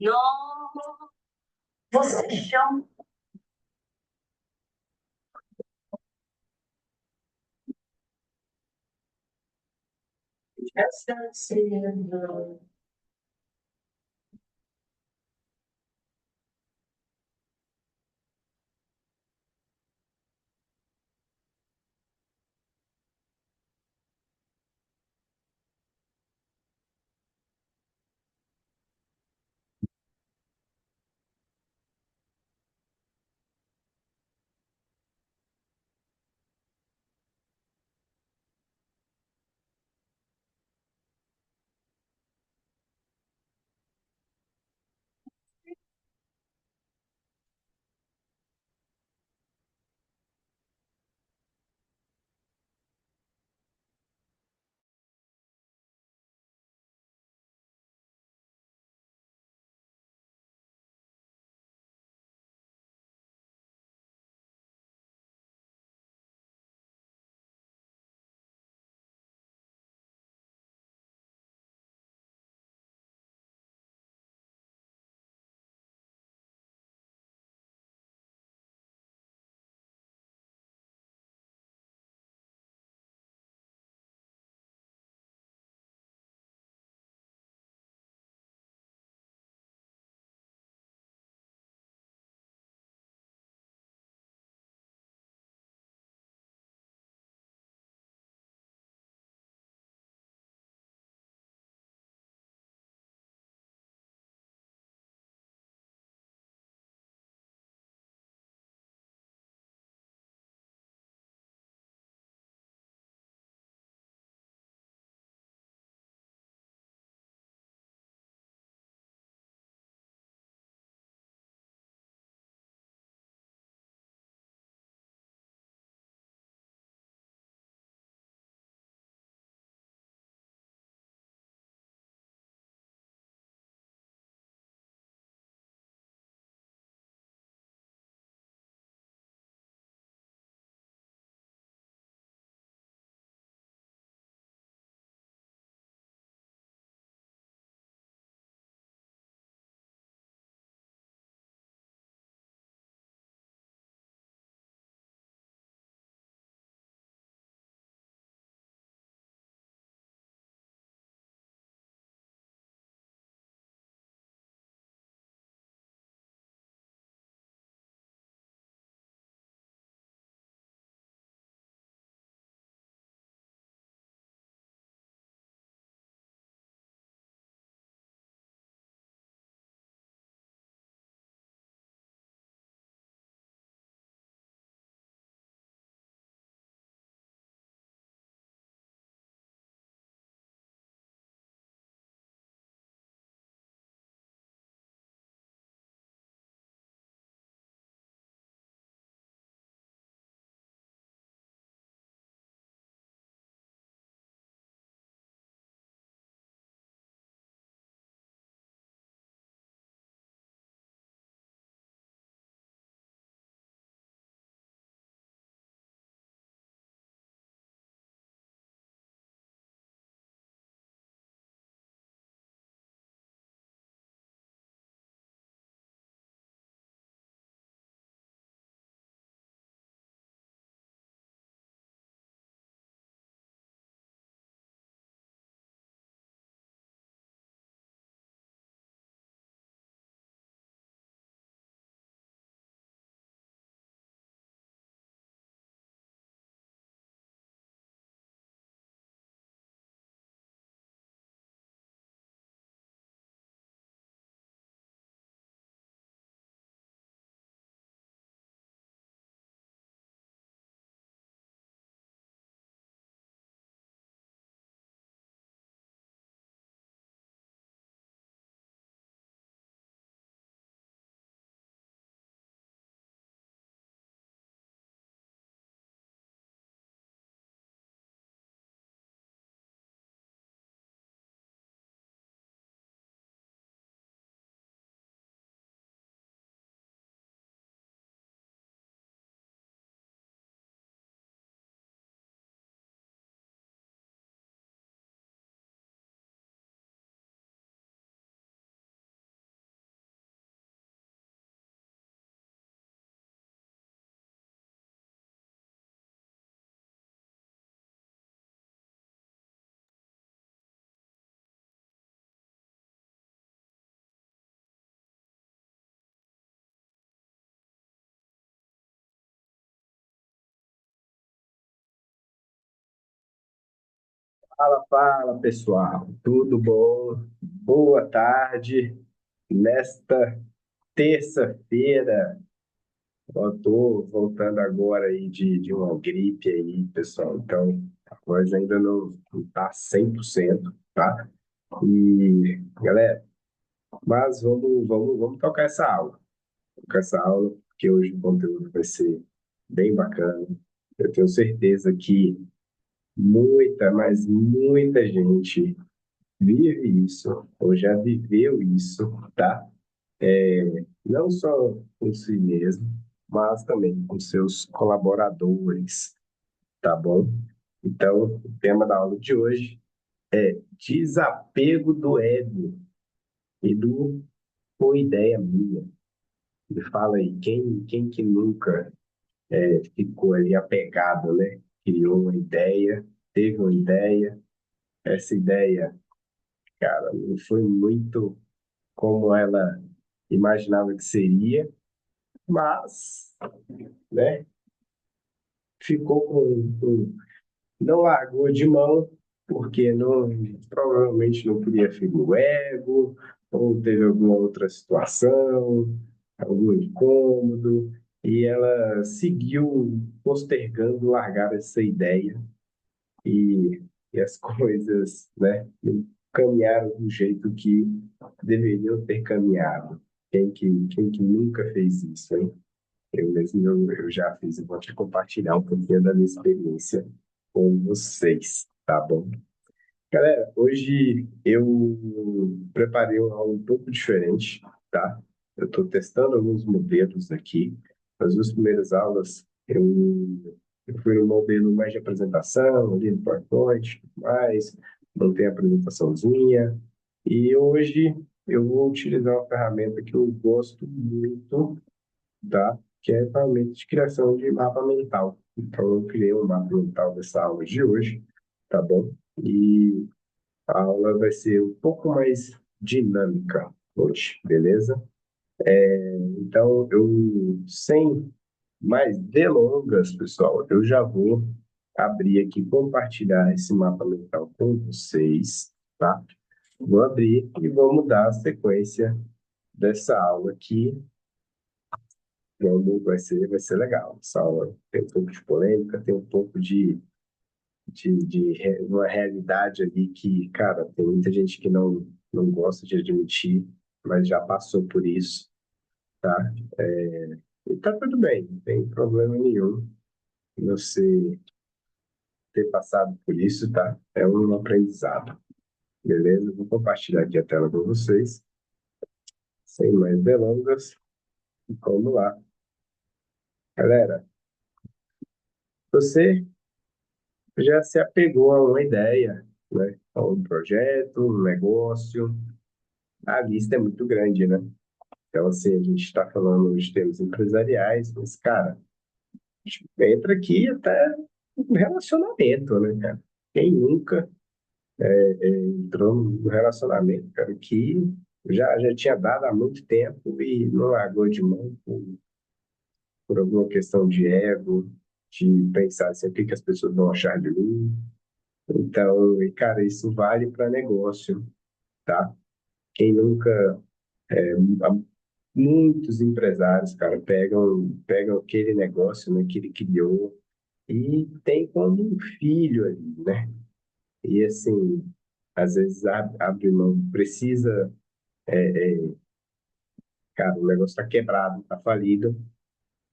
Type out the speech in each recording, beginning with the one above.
Não, você chama essa cena. Fala, fala, pessoal. Tudo bom? Boa tarde. Nesta terça-feira, eu tô voltando agora aí de uma gripe aí, pessoal. Então, a voz ainda não tá 100%, tá? E, galera, mas vamos tocar essa aula. Tocar essa aula, porque hoje o conteúdo vai ser bem bacana. Eu tenho certeza que muita, mas muita gente vive isso, ou já viveu isso, tá? Não só com si mesmo, mas também com seus colaboradores, tá bom? Então, o tema da aula de hoje é desapego do ego e do foi ideia minha. Me fala aí, quem que nunca ficou ali apegado, né? Criou uma ideia, teve uma ideia, essa ideia, cara, não foi muito como ela imaginava que seria, mas, né, ficou não largou de mão, porque não, provavelmente não queria ferir o ego, ou teve alguma outra situação, algum incômodo, e ela seguiu postergando largar essa ideia, e, e as coisas, né, não caminharam do jeito que deveriam ter caminhado. Quem que nunca fez isso, hein? Eu mesmo eu já fiz, eu vou te compartilhar um pouquinho da minha experiência com vocês, tá bom? Galera, hoje eu preparei uma aula um pouco diferente, tá? Eu estou testando alguns modelos aqui. As duas primeiras aulas eu fui no modelo mais de apresentação, ali no PowerPoint, mais, não tem apresentaçãozinha. E hoje eu vou utilizar uma ferramenta que eu gosto muito, tá? Que é a ferramenta de criação de mapa mental. Então, eu criei um mapa mental dessa aula de hoje, tá bom? E a aula vai ser um pouco mais dinâmica hoje, beleza? Então, sem mais delongas, pessoal, eu já vou abrir aqui, compartilhar esse mapa mental com vocês, tá? Vou abrir e vamos dar a sequência dessa aula aqui. Vai ser legal. Essa aula tem um pouco de polêmica, tem um pouco de uma realidade ali que, cara, tem muita gente que não gosta de admitir, mas já passou por isso, tá? E tá tudo bem, não tem problema nenhum você ter passado por isso, tá? É um aprendizado, beleza? Vou compartilhar aqui a tela com vocês, sem mais delongas. Vamos lá. Galera, você já se apegou a uma ideia, né? A um projeto, um negócio. A lista é muito grande, né? Então, assim, a gente está falando de termos empresariais, mas, cara, entra aqui até no relacionamento, né, cara? Quem nunca entrou no relacionamento, cara, que já tinha dado há muito tempo e não largou de mão por alguma questão de ego, de pensar assim, o que que as pessoas vão achar de mim. Então, e, cara, isso vale para negócio, tá? Quem nunca muitos empresários, cara, pegam aquele negócio, né, que ele criou e tem como um filho ali, né? E assim, às vezes abre mão, precisa, cara, o negócio está quebrado, está falido,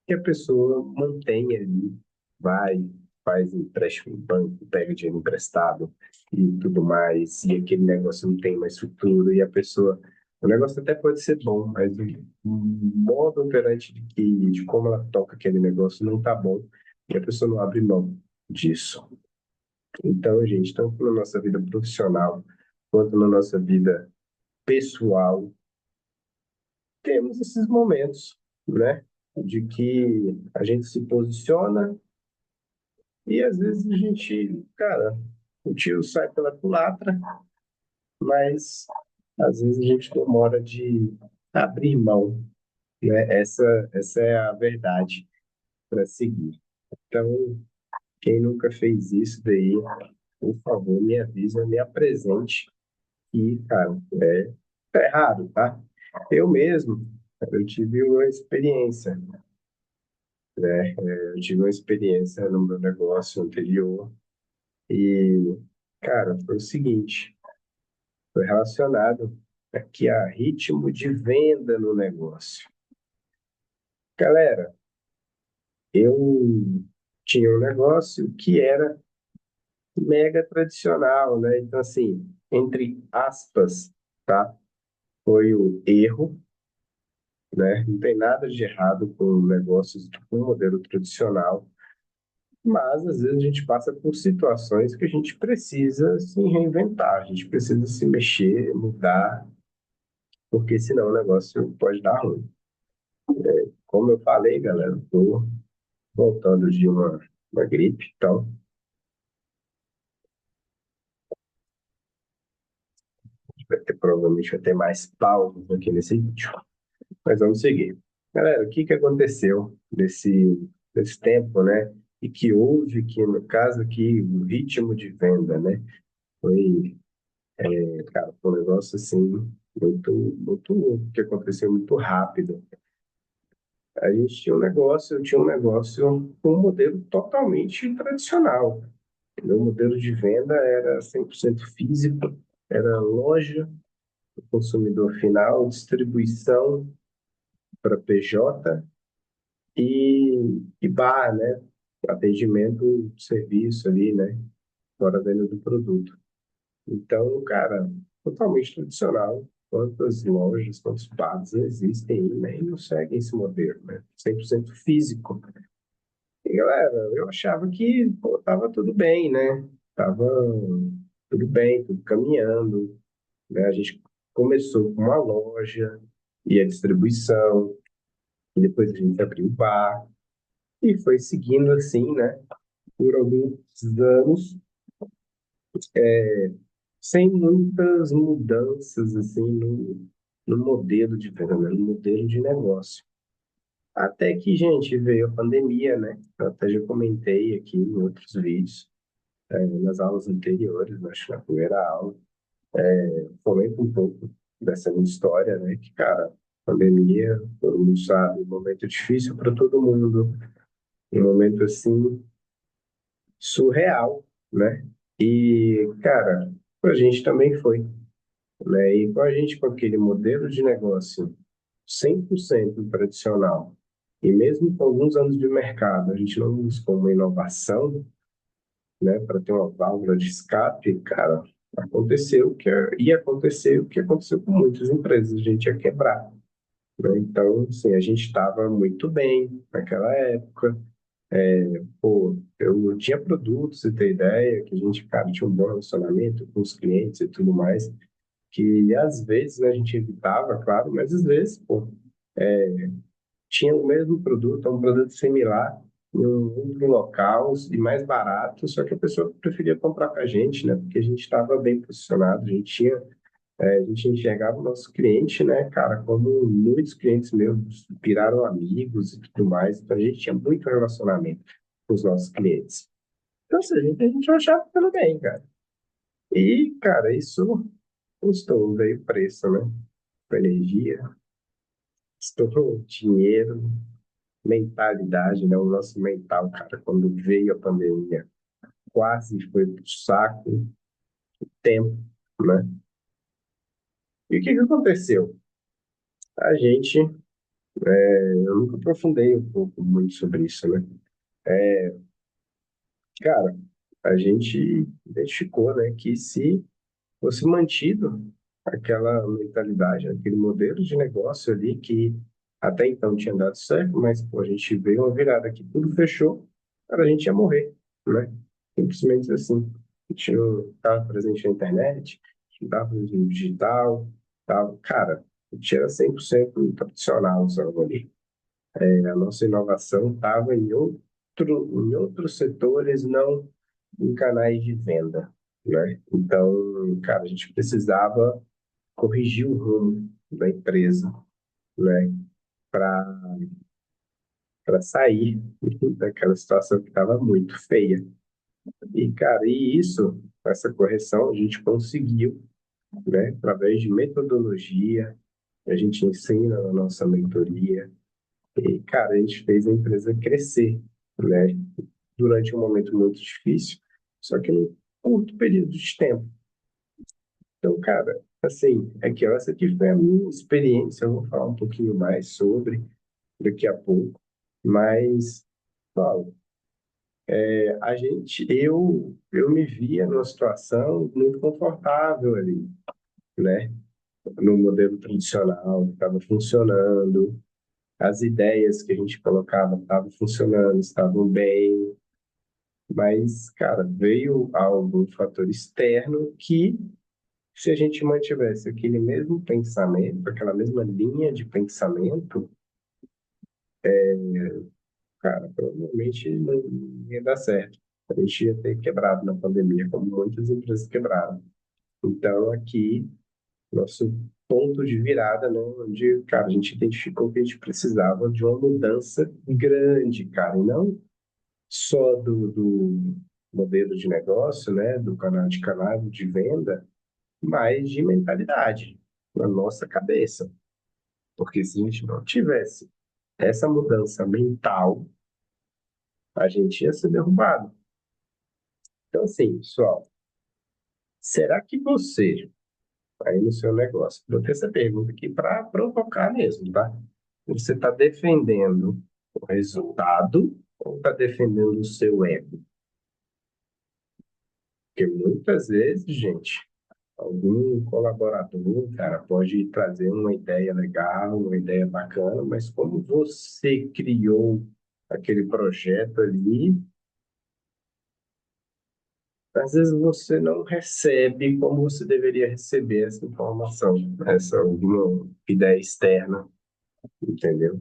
que a pessoa mantém ali, vai, faz empréstimo em banco, pega dinheiro emprestado e tudo mais, e aquele negócio não tem mais futuro, e a pessoa. O negócio até pode ser bom, mas o modo operante de como ela toca aquele negócio não tá bom, e a pessoa não abre mão disso. Então, gente, tanto na nossa vida profissional quanto na nossa vida pessoal, temos esses momentos, né? De que a gente se posiciona e às vezes a gente, cara, o tiro sai pela culatra, mas às vezes a gente demora de abrir mão, né? Essa é a verdade para seguir. Então, quem nunca fez isso daí, por favor, me avisa, me apresente. E, cara, tá errado, tá? Eu mesmo, eu tive uma experiência, né? Eu tive uma experiência no meu negócio anterior e, cara, foi o seguinte, foi relacionado aqui a ritmo de venda no negócio. Galera, eu tinha um negócio que era mega tradicional, né? Então, assim, entre aspas, tá? Foi o erro, né? Não tem nada de errado com negócios com modelo tradicional, mas às vezes a gente passa por situações que a gente precisa se reinventar, a gente precisa se mexer, mudar, porque senão o negócio pode dar ruim. Como eu falei, galera, eu tô voltando de uma gripe, então provavelmente vai ter mais pausas aqui nesse vídeo. Mas vamos seguir. Galera, o que que aconteceu nesse tempo, né? E que houve aqui, no caso aqui, o ritmo de venda, né? Foi, cara, foi um negócio assim, muito louco, que aconteceu muito rápido. A gente tinha um negócio, eu tinha um negócio com um modelo totalmente tradicional. Meu modelo de venda era 100% físico, era loja, consumidor final, distribuição para PJ e bar, né? Atendimento, serviço ali, né? Fora da venda do produto. Então, cara, totalmente tradicional. Quantas lojas, quantos bares existem aí, né? E não seguem esse modelo, né? 100% físico. E, galera, eu achava que, pô, tava tudo bem, né? Tava tudo bem, tudo caminhando, né? A gente começou com uma loja e a distribuição, e depois a gente abriu o bar, e foi seguindo assim, né? Por alguns anos, sem muitas mudanças assim no modelo de venda, no modelo de negócio. Até que, gente, veio a pandemia, né? Eu até já comentei aqui em outros vídeos, nas aulas anteriores, acho que na primeira aula, comento um pouco dessa minha história, né? Que, cara, pandemia, todo mundo sabe, um momento difícil para todo mundo, um momento assim surreal, né? E, cara, a gente também foi, né? E com a gente, com aquele modelo de negócio 100% tradicional, e mesmo com alguns anos de mercado, a gente não buscou uma inovação, né, para ter uma válvula de escape, cara, aconteceu o que ia acontecer o que aconteceu com muitas empresas, a gente ia quebrar, né? Então, assim, a gente estava muito bem naquela época, pô, eu tinha produtos, você ter ideia, que a gente, cara, tinha um bom relacionamento com os clientes e tudo mais, que às vezes, né, a gente evitava, claro, mas às vezes, pô, tinha o mesmo produto, um produto similar, em um outro local e mais barato, só que a pessoa preferia comprar com a gente, né, porque a gente estava bem posicionado, a gente enxergava o nosso cliente, né, cara, como muitos clientes meus viraram amigos e tudo mais, então a gente tinha muito relacionamento com os nossos clientes. Então, assim, a gente achava tudo bem, cara. E, cara, isso custou, veio preço, né? Energia, custou dinheiro, mentalidade, né? O nosso mental, cara, quando veio a pandemia, quase foi pro saco, tempo, né? E o que que aconteceu? A gente, eu nunca aprofundei um pouco muito sobre isso, né? Cara, a gente identificou, né, que se fosse mantido aquela mentalidade, aquele modelo de negócio ali que até então tinha dado certo, mas pô, a gente veio uma virada que tudo fechou, cara, a gente ia morrer, né? Simplesmente assim. A gente não estava presente na internet, a gente não estava presente no digital, tava, cara, a gente era 100% tradicional, sabe, ali. A nossa inovação estava em outros setores, não em canais de venda, né? Então, cara, a gente precisava corrigir o rumo da empresa, né? Para sair daquela situação que estava muito feia. E, cara, e isso essa correção a gente conseguiu, né, através de metodologia, a gente ensina na nossa mentoria, e, cara, a gente fez a empresa crescer, né, durante um momento muito difícil, só que num curto período de tempo. Então, cara, assim, aqui, ó, essa aqui foi a minha experiência, eu vou falar um pouquinho mais sobre daqui a pouco, mas, Paulo, eu me via numa situação muito confortável ali, né? No modelo tradicional, estava funcionando, as ideias que a gente colocava estavam funcionando, estavam bem, mas, cara, veio algo, um fator externo que, se a gente mantivesse aquele mesmo pensamento, aquela mesma linha de pensamento, cara, provavelmente não ia dar certo. A gente ia ter quebrado na pandemia, como muitas empresas quebraram. Então, aqui, nosso ponto de virada, né, onde, cara, a gente identificou que a gente precisava de uma mudança grande, cara, e não só do modelo de negócio, né, do canal de venda, mas de mentalidade na nossa cabeça. Porque se a gente não tivesse essa mudança mental, a gente ia ser derrubado. Então, assim, pessoal, será que você, aí no seu negócio, vou ter essa pergunta aqui para provocar mesmo, tá? Você está defendendo o resultado ou está defendendo o seu ego? Porque muitas vezes, gente, algum colaborador, cara, pode trazer uma ideia legal, uma ideia bacana, mas como você criou aquele projeto ali, às vezes você não recebe como você deveria receber essa informação, essa alguma ideia externa, entendeu?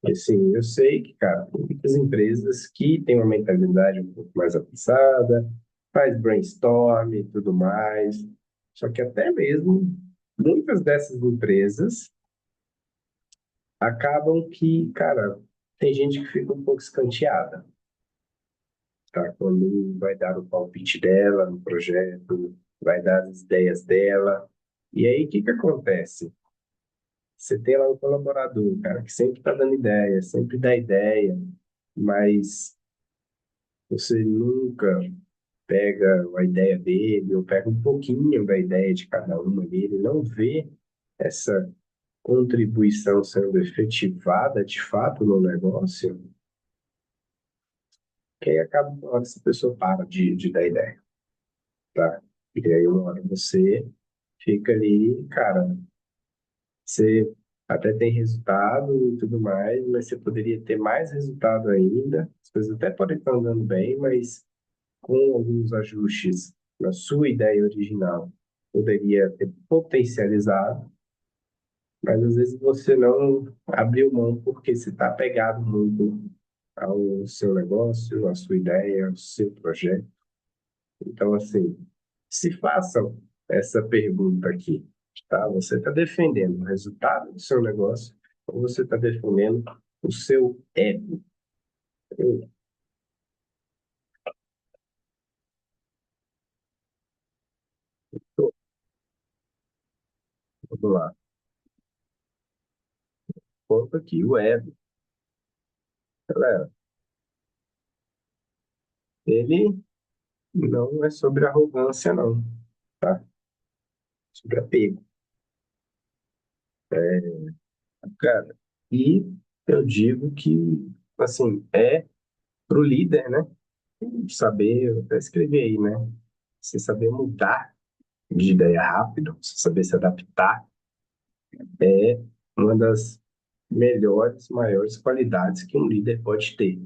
E assim, eu sei que, cara, tem muitas empresas que têm uma mentalidade um pouco mais avançada, faz brainstorm e tudo mais, só que até mesmo muitas dessas empresas acabam que, cara, tem gente que fica um pouco escanteada, tá? Quando vai dar o palpite dela no projeto, vai dar as ideias dela. E aí, o que que acontece? Você tem lá um colaborador, cara, que sempre tá dando ideia, sempre dá ideia, mas você nunca pega a ideia dele, ou pega um pouquinho da ideia de cada uma dele, não vê essa contribuição sendo efetivada de fato no negócio, que aí acaba uma hora essa pessoa para de dar ideia, tá? E aí uma hora você fica ali, cara, você até tem resultado e tudo mais, mas você poderia ter mais resultado ainda. As coisas até podem estar andando bem, mas com alguns ajustes na sua ideia original, poderia ter potencializado, mas às vezes você não abriu mão porque você está apegado muito ao seu negócio, à sua ideia, ao seu projeto. Então, assim, se façam essa pergunta aqui, tá? Você está defendendo o resultado do seu negócio ou você está defendendo o seu ego? Vamos lá. Conta aqui o ego, galera. Ele não é sobre arrogância, não, tá? Sobre apego. Cara, e eu digo que, assim, é pro líder, né? Saber, eu até escrevi aí, né? Você saber mudar de ideia rápido, você saber se adaptar, é uma das melhores, maiores qualidades que um líder pode ter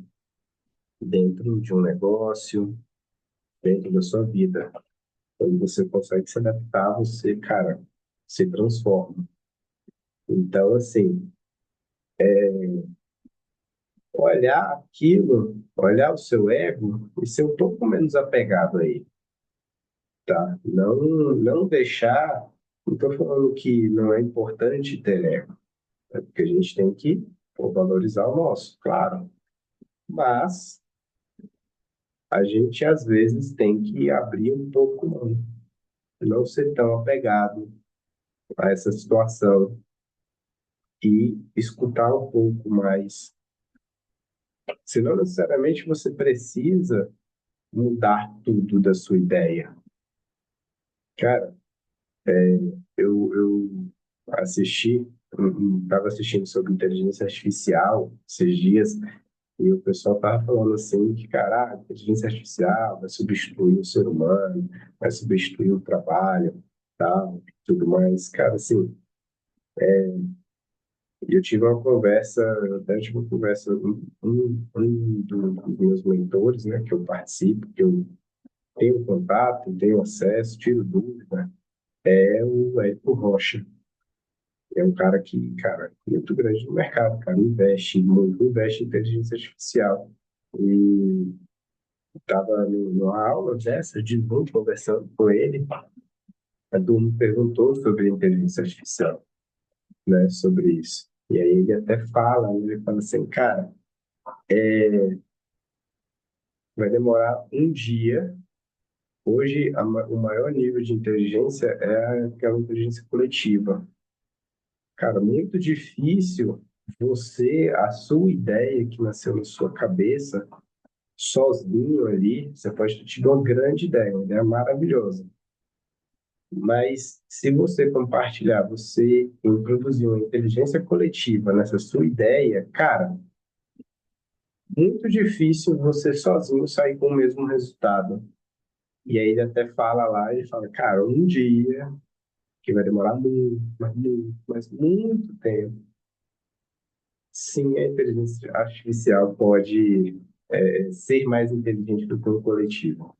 dentro de um negócio, dentro da sua vida. Quando você consegue se adaptar, você, cara, se transforma. Então, assim, olhar aquilo, olhar o seu ego e ser um pouco menos apegado a ele, tá? Não deixar. Não estou falando que não é importante ter ego, é porque a gente tem que pô, valorizar o nosso, claro. Mas a gente às vezes tem que abrir um pouco mão, não ser tão apegado a essa situação e escutar um pouco mais. Senão, necessariamente, você precisa mudar tudo da sua ideia. Cara, eu assisti, estava assistindo sobre inteligência artificial esses dias, e o pessoal estava falando assim que, cara, a inteligência artificial vai substituir o ser humano, vai substituir o trabalho, tal, tudo mais. Cara, assim, eu tive uma conversa, eu até tive uma conversa, dos meus mentores, né, que eu participo, que eu tenho contato, tenho acesso, tiro dúvida, é o Érico Rocha. É um cara que, cara, muito grande no mercado, cara, investe muito, investe em inteligência artificial. E estava numa aula dessa, de novo, conversando com ele, a turma perguntou sobre inteligência artificial, né, sobre isso. E aí ele até fala, ele fala assim, cara, vai demorar um dia. Hoje, o maior nível de inteligência é aquela inteligência coletiva. Cara, muito difícil a sua ideia que nasceu na sua cabeça, sozinho ali, você pode ter tido uma grande ideia, uma ideia maravilhosa. Mas se você compartilhar, você introduzir uma inteligência coletiva nessa sua ideia, cara, muito difícil você sozinho sair com o mesmo resultado. E aí ele até fala lá, ele fala, cara, um dia, que vai demorar muito, mas muito tempo. Sim, a inteligência artificial pode ser mais inteligente do que um coletivo,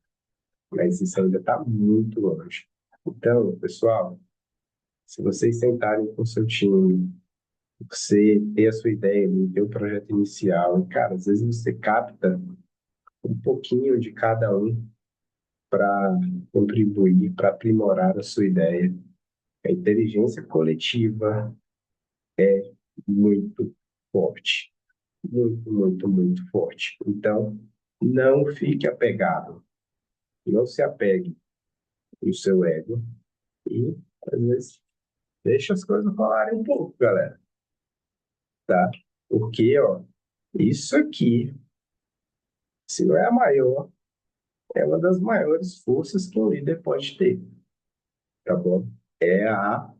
mas isso ainda está muito longe. Então, pessoal, se vocês sentarem com o seu time, você ter a sua ideia, ter o projeto inicial, e, cara, às vezes você capta um pouquinho de cada um para contribuir, para aprimorar a sua ideia. A inteligência coletiva muito forte, muito, muito, muito forte. Então, não fique apegado, não se apegue no seu ego e, às vezes, deixa as coisas rolarem um pouco, galera, tá? Porque, ó, isso aqui, se não é a maior, é uma das maiores forças que um líder pode ter, tá bom? É a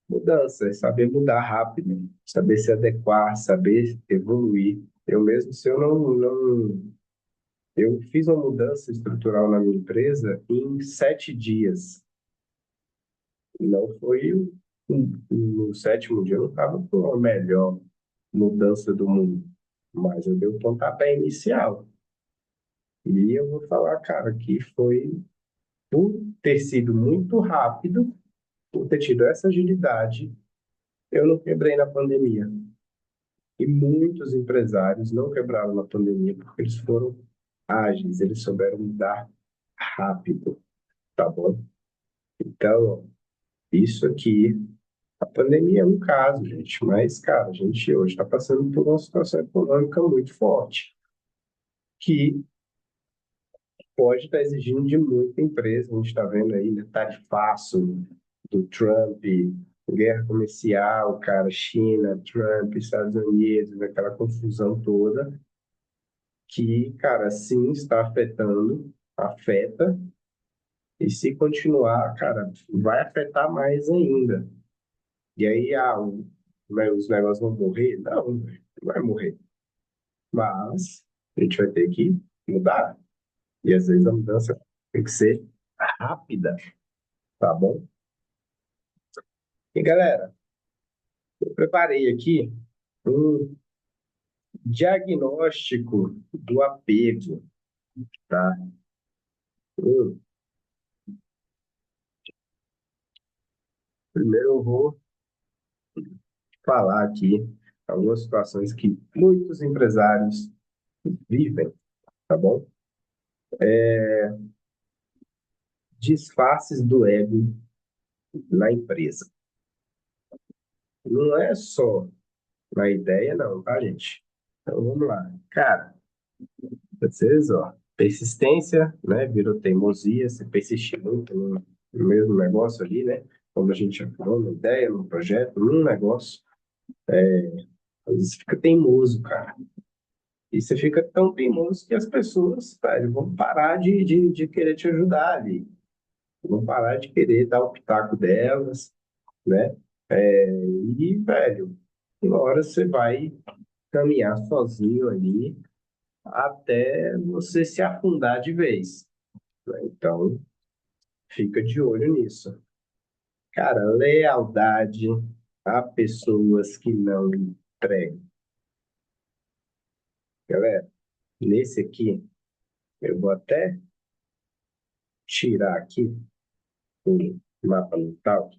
mudança, é saber mudar rápido, saber se adequar, saber evoluir. Eu mesmo, se eu não eu fiz uma mudança estrutural na minha empresa em 7 dias. E não foi no sétimo dia, eu não estava com a melhor mudança do mundo, mas eu dei o pontapé inicial. E eu vou falar, cara, que foi por ter sido muito rápido, por ter tido essa agilidade, eu não quebrei na pandemia. E muitos empresários não quebraram na pandemia porque eles foram ágeis, eles souberam mudar rápido, tá bom? Então, isso aqui, a pandemia é um caso, gente, mas, cara, a gente hoje está passando por uma situação econômica muito forte, que pode estar exigindo de muita empresa. A gente está vendo aí, né, tarifaço do Trump, guerra comercial, cara, China, Trump, Estados Unidos, aquela confusão toda, que, cara, sim, está afetando, afeta, e se continuar, cara, vai afetar mais ainda. E aí, os negócios vão morrer? Não, velho, não vai morrer. Mas a gente vai ter que mudar. E às vezes a mudança tem que ser rápida, tá bom? E galera, eu preparei aqui um diagnóstico do apego, tá? Hum, Primeiro eu vou falar aqui algumas situações que muitos empresários vivem, tá bom? Disfarces do ego na empresa. Não é só na ideia, não, tá, gente? Então vamos lá. Cara, vocês, ó. Persistência, né? Virou teimosia, você persistir muito no mesmo negócio ali, né? Como a gente já falou, numa ideia, num projeto, num negócio, às vezes fica teimoso, cara. E você fica tão teimoso que as pessoas, velho, vão parar de querer te ajudar ali. Vão parar de querer dar o pitaco delas, né? E, velho, uma hora você vai caminhar sozinho ali até você se afundar de vez, né? Então, fica de olho nisso. Cara, lealdade a pessoas que não entregam. Galera, nesse aqui, eu vou até tirar aqui o mapa mental,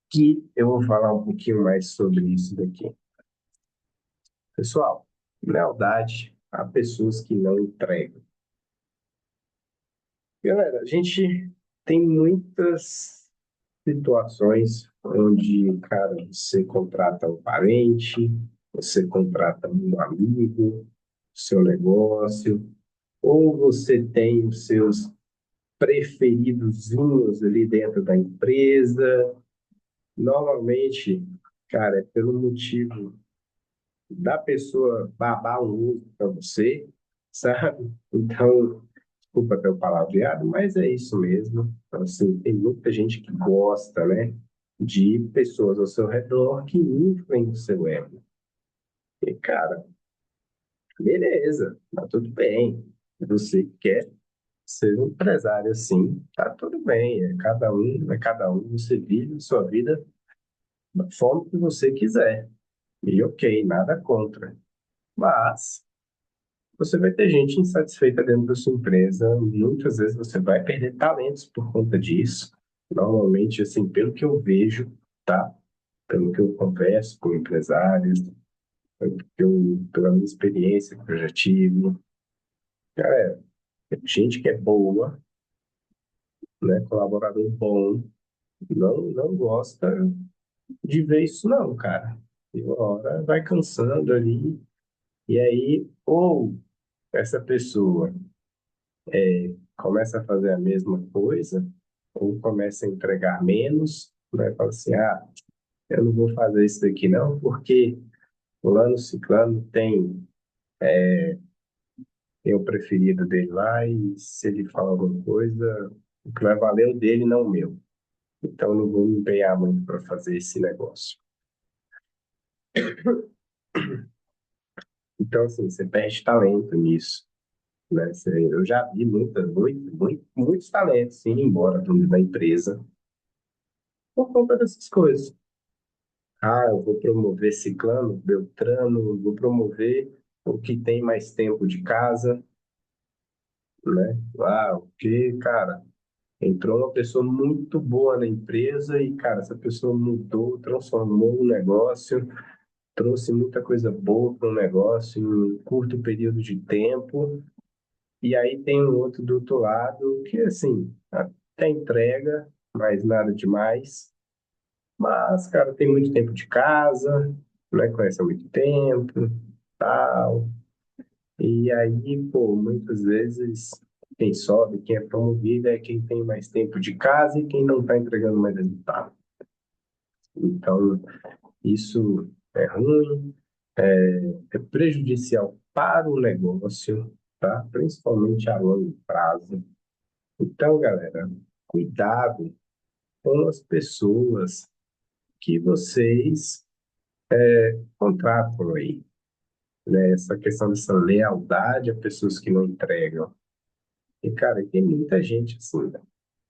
que eu vou falar um pouquinho mais sobre isso daqui. Pessoal, lealdade a pessoas que não entregam. Galera, a gente tem muitas situações onde, cara, você contrata um parente, você contrata um amigo, seu negócio, ou você tem os seus preferidozinhos ali dentro da empresa. Normalmente, cara, é pelo motivo da pessoa babar um ovo para você, sabe? Então, desculpa até o palavreado, mas é isso mesmo. Então, assim, tem muita gente que gosta, né, de pessoas ao seu redor que inflam o seu ego. E, cara, beleza, tá tudo bem. Você quer ser um empresário assim, tá tudo bem. É cada um, você vive a sua vida da forma que você quiser. E ok, nada contra. Mas você vai ter gente insatisfeita dentro da sua empresa. Muitas vezes você vai perder talentos por conta disso. Normalmente, assim, pelo que eu vejo, tá? Pelo que eu converso com empresários, pela minha experiência que eu já tive, cara, tem gente que é boa, né? Colaborador bom, não gosta de ver isso, não, cara. E uma hora vai cansando ali, e aí, ou essa pessoa começa a fazer a mesma coisa, ou começa a entregar menos, né? Fala assim, ah, eu não vou fazer isso daqui não, porque fulano, ciclano tem o preferido dele lá, e se ele fala alguma coisa, o que vai valer é o dele, não o meu. Então, eu não vou me empenhar muito para fazer esse negócio. Então, assim, você perde talento nisso, né? Eu já vi muitos talentos sim, indo embora da empresa por conta dessas coisas. Ah, eu vou promover ciclano, beltrano, vou promover o que tem mais tempo de casa, né? Ah, porque, cara, entrou uma pessoa muito boa na empresa e, cara, essa pessoa mudou, transformou o negócio, trouxe muita coisa boa para o negócio em um curto período de tempo. E aí tem um outro do outro lado que, assim, até entrega, mas nada demais. Mas, cara, tem muito tempo de casa, né? Conhece há muito tempo, tal. E aí, pô, muitas vezes quem sobe, quem é promovido é quem tem mais tempo de casa e quem não está entregando mais resultado. Então, isso é ruim, é prejudicial para o negócio, tá? Principalmente a longo prazo. Então, galera, cuidado com as pessoas que vocês contratam aí, né? Essa questão dessa lealdade a pessoas que não entregam. E, cara, tem muita gente assim, né?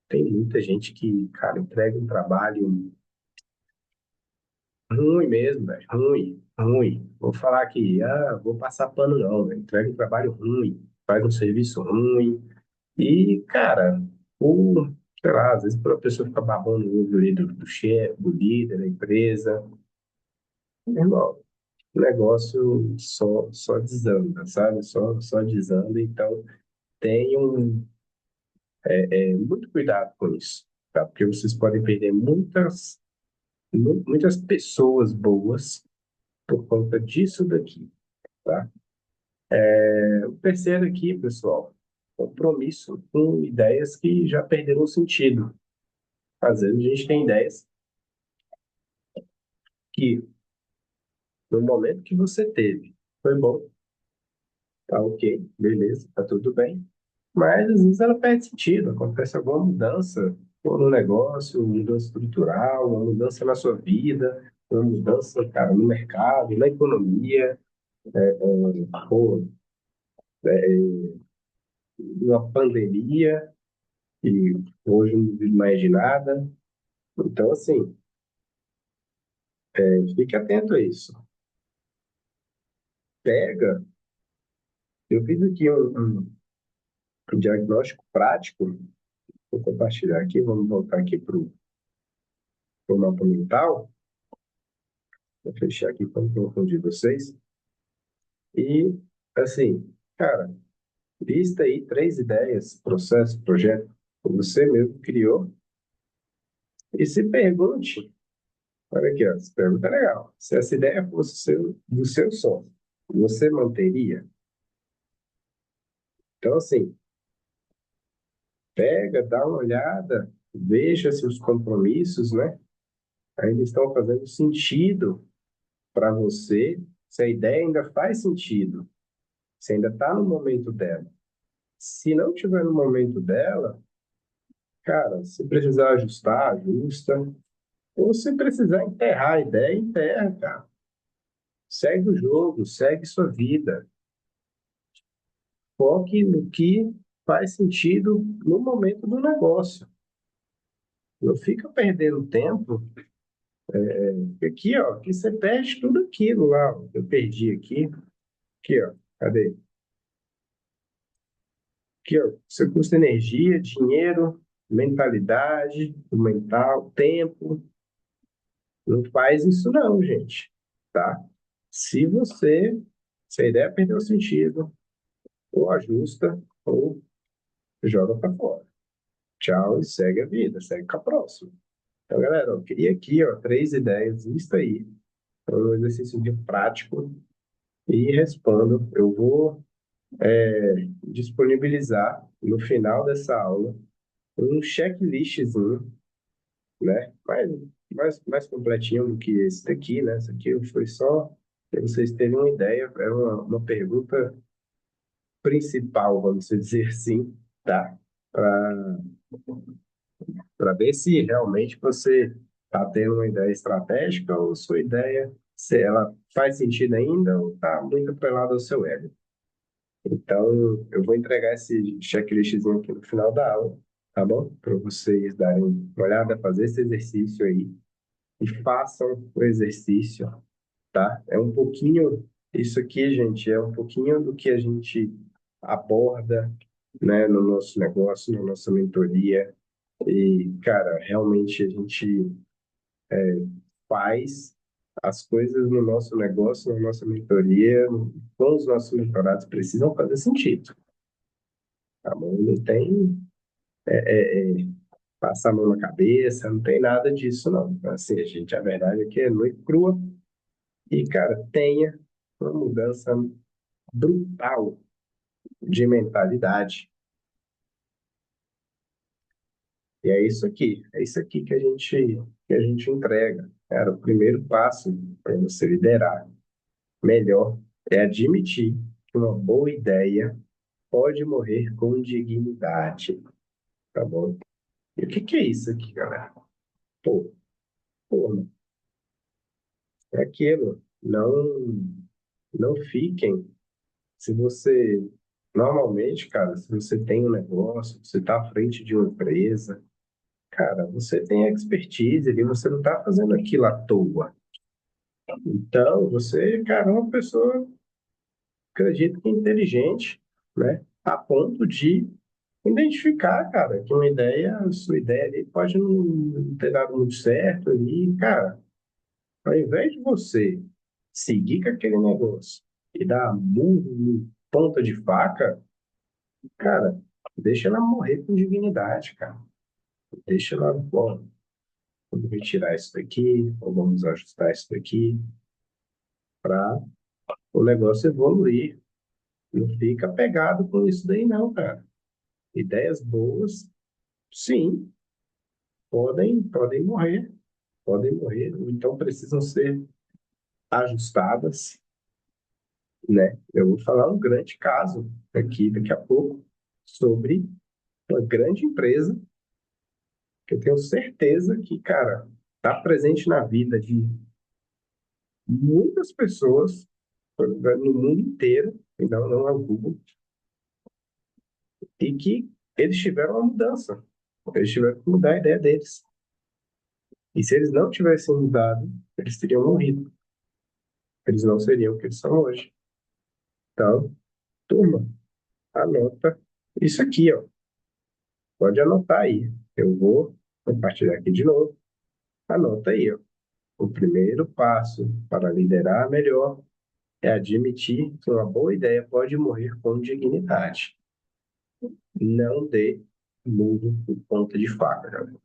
Tem muita gente que, cara, entrega um trabalho ruim mesmo, velho. Ruim, ruim. Vou falar aqui, vou passar pano não, velho. Entrega um trabalho ruim, faz um serviço ruim. E, cara, sei lá, às vezes para a pessoa ficar babando o ovo ali do chefe, do líder da empresa, meu irmão, o negócio só desanda, sabe? Só desanda. Então, tenham muito cuidado com isso, tá? Porque vocês podem perder muitas pessoas boas por conta disso daqui, tá? O terceiro aqui, pessoal, compromisso com ideias que já perderam sentido. Às vezes a gente tem ideias que, no momento que você teve, foi bom, tá ok, beleza, tá tudo bem, mas às vezes ela perde sentido, acontece alguma mudança, ou no negócio, uma mudança estrutural, uma mudança na sua vida, uma mudança, cara, no mercado, na economia, ou uma pandemia, que hoje não vive mais de nada. Então, assim, fique atento a isso. Pega, eu fiz aqui um diagnóstico prático, vou compartilhar aqui, vamos voltar aqui para o mapa mental, vou fechar aqui para não confundir vocês. E, assim, cara, lista aí 3 ideias, processo, projeto que você mesmo criou e se pergunte, olha aqui, ó, essa pergunta é legal. Se essa ideia fosse do seu sonho, você manteria? Então, assim, pega, dá uma olhada, veja se os compromissos, né, ainda estão fazendo sentido para você, se a ideia ainda faz sentido, se ainda está no momento dela. Se não tiver no momento dela, cara, se precisar ajustar, ajusta. Ou se precisar enterrar a ideia, enterra, cara. Segue o jogo, segue sua vida. Foque no que faz sentido no momento do negócio. Não fica perdendo tempo. Aqui, ó, que você perde tudo aquilo lá, ó, que eu perdi aqui. Aqui, ó, cadê? Aqui, ó, você custa energia, dinheiro, mentalidade, o mental, tempo. Não faz isso não, gente, tá? Se você, se a ideia perdeu o sentido, ou ajusta, ou joga para fora. Tchau e segue a vida, segue com a próxima. Então, galera, eu queria aqui, ó, 3 ideias, lista aí, um exercício de prático e respondo. Eu vou disponibilizar no final dessa aula um checklistzinho, né? Mais completinho do que esse daqui, né? Esse aqui foi só para vocês terem uma ideia, é uma pergunta principal, vamos dizer assim, tá? Para ver se realmente você está tendo uma ideia estratégica ou sua ideia, se ela faz sentido ainda ou está muito atrelada ao seu ego. Então, eu vou entregar esse checklistzinho aqui no final da aula, tá bom? Para vocês darem uma olhada, fazer esse exercício aí e façam o exercício, tá? É um pouquinho, isso aqui, gente, é um pouquinho do que a gente aborda, né, no nosso negócio, na nossa mentoria. E, cara, realmente a gente faz as coisas no nosso negócio, na nossa mentoria, com os nossos mentorados, precisam fazer sentido, tá bom? Não tem passar a mão na cabeça, não tem nada disso, não. Assim, gente, a verdade é que é nua e crua. E, cara, tenha uma mudança brutal de mentalidade. E é isso aqui que a gente entrega. Cara, o primeiro passo para você liderar melhor é admitir que uma boa ideia pode morrer com dignidade, tá bom? E o que que é isso aqui, galera? Pô, pô, é aquilo. Não fiquem. Se você, normalmente, cara, se você tem um negócio, você está à frente de uma empresa, cara, você tem expertise ali, você não está fazendo aquilo à toa. Então, você, cara, é uma pessoa, acredito que inteligente, né? A ponto de identificar, cara, que uma ideia, a sua ideia ali pode não ter dado muito certo ali, cara. Ao invés de você seguir com aquele negócio e dar murro em ponta de faca, cara, deixa ela morrer com dignidade, cara. Deixa ela, bom, vamos retirar isso daqui, ou vamos ajustar isso daqui, para o negócio evoluir. Não fica pegado com isso daí, não, cara. Ideias boas, sim, podem morrer, ou então precisam ser ajustadas, né? Eu vou falar um grande caso aqui daqui a pouco sobre uma grande empresa que eu tenho certeza que, cara, está presente na vida de muitas pessoas no mundo inteiro, e não é o Google, e que eles tiveram uma mudança. Eles tiveram que mudar a ideia deles. E se eles não tivessem mudado, eles teriam morrido. Eles não seriam o que eles são hoje. Então, turma, anota isso aqui, ó. Pode anotar aí. Eu vou compartilhar aqui de novo. Anota aí, ó. O primeiro passo para liderar melhor é admitir que uma boa ideia pode morrer com dignidade. Não dê murro por ponta de faca, galera.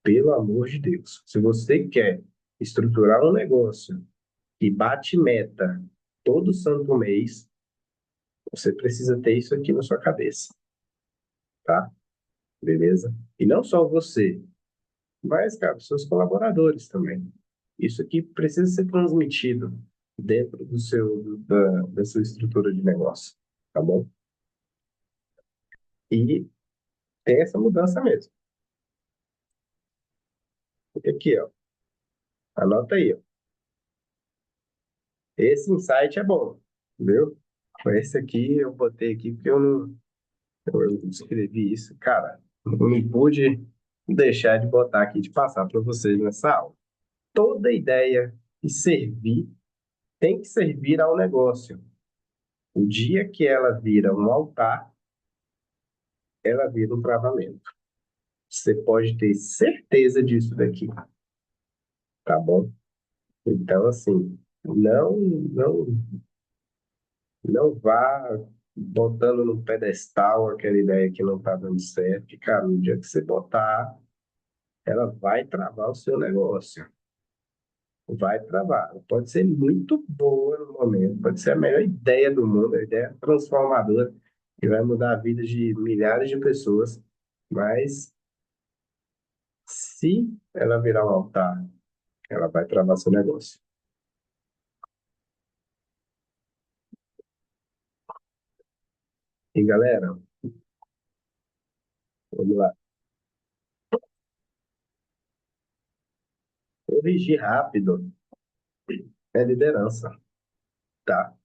Pelo amor de Deus. Se você quer estruturar um negócio que bate meta todo santo mês, você precisa ter isso aqui na sua cabeça, tá? Beleza? E não só você, mas, cara, seus colaboradores também. Isso aqui precisa ser transmitido dentro da sua estrutura de negócio, tá bom? E tem essa mudança mesmo. E aqui, ó, anota aí, ó. Esse insight é bom, viu? Esse aqui eu botei aqui porque eu escrevi isso, cara. Não pude deixar de botar aqui, de passar para vocês nessa aula. Toda ideia que servir tem que servir ao negócio. O dia que ela vira um altar, ela vira um travamento. Você pode ter certeza disso daqui, tá bom? Então, assim, não, não vá botando no pedestal aquela ideia que não está dando certo, que, cara, no dia que você botar, ela vai travar o seu negócio. Vai travar. Pode ser muito boa no momento, pode ser a melhor ideia do mundo, a ideia transformadora, que vai mudar a vida de milhares de pessoas, mas se ela virar um altar, ela vai travar seu negócio. E galera, vamos lá. Corrigir rápido é liderança, tá?